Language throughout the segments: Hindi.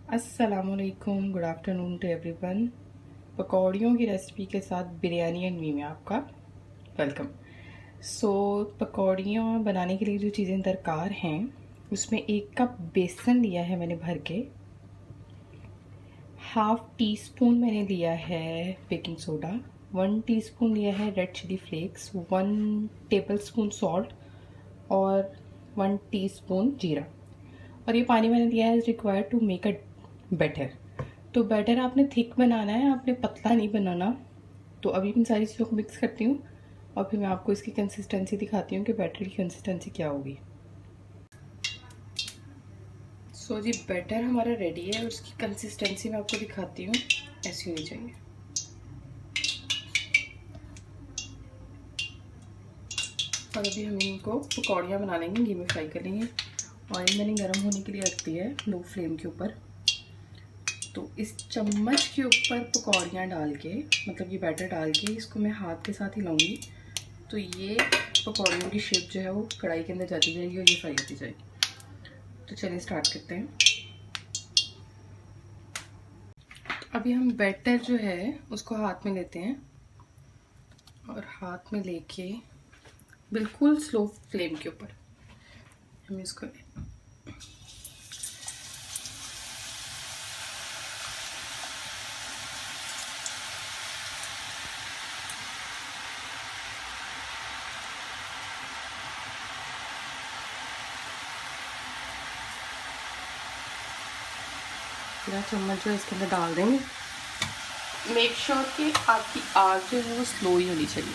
अस्सलामुअलैकुम, गुड आफ्टरनून टू एवरीवन। पकौड़ियों की रेसिपी के साथ बिरयानी एंड मी में आपका वेलकम। पकौड़ियाँ बनाने के लिए जो चीज़ें दरकार हैं उसमें 1 कप बेसन लिया है मैंने भर के, हाफ टी स्पून मैंने लिया है बेकिंग सोडा, 1 टीस्पून लिया है red chilli flakes, 1 tablespoon salt और 1 टीस्पून जीरा। और ये पानी मैंने लिया है required to make a batter. तो बैटर आपने थिक बनाना है, आपने पतला नहीं बनाना। तो अभी इन सारी चीज़ों को मिक्स करती हूँ और फिर मैं आपको इसकी कंसिस्टेंसी दिखाती हूँ कि बैटर की कंसिस्टेंसी क्या होगी। जी बैटर हमारा रेडी है और उसकी कंसिस्टेंसी मैं आपको दिखाती हूँ, ऐसी होनी चाहिए। और अभी हम इनको पकौड़ियाँ बना लेंगे, घी में फ्राई कर लेंगे। ऑयल मैंने गर्म होने के लिए रख दिया है लो फ्लेम के ऊपर। तो इस चम्मच के ऊपर पकौड़ियाँ डाल के, मतलब ये बैटर डाल के, इसको मैं हाथ के साथ हिलाऊंगी तो ये पकौड़ियों की शेप जो है वो कढ़ाई के अंदर जाती जाएगी और ये फ्राई होती जाएगी। तो चलिए स्टार्ट करते हैं। अभी हम बैटर जो है उसको हाथ में लेते हैं और हाथ में लेके बिल्कुल स्लो फ्लेम के ऊपर हम इसको पूरा चम्मच जो है इसके अंदर डाल देंगे। मेक श्योर कि आपकी आग जो है वो स्लो ही होनी चाहिए।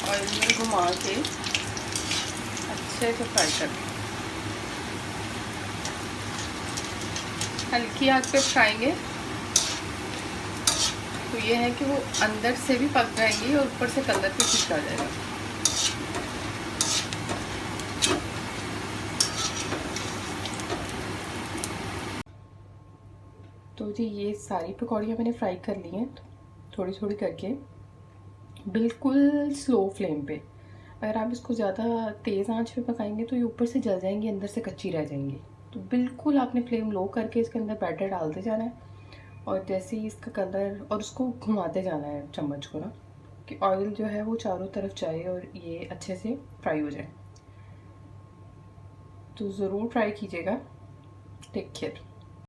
ऑयल में घुमा के अच्छे से फ्राई कर दें। हल्की आग पे फ्राएंगे तो ये है कि वो अंदर से भी पक जाएंगी और ऊपर से कलर भी ठीक आ जाएगा। तो जी ये सारी पकौड़ियाँ मैंने फ्राई कर ली हैं थोड़ी थोड़ी करके, बिल्कुल स्लो फ्लेम पे। अगर आप इसको ज़्यादा तेज़ आंच पे पकाएंगे तो ये ऊपर से जल जाएंगी, अंदर से कच्ची रह जाएंगी। तो बिल्कुल आपने फ्लेम लो करके इसके अंदर बैटर डालते जाना है और जैसे ही इसका कलर, और उसको घुमाते जाना है चम्मच को ना, कि ऑयल जो है वो चारों तरफ जाए और ये अच्छे से फ्राई हो जाए। तो ज़रूर ट्राई कीजिएगा। Take care.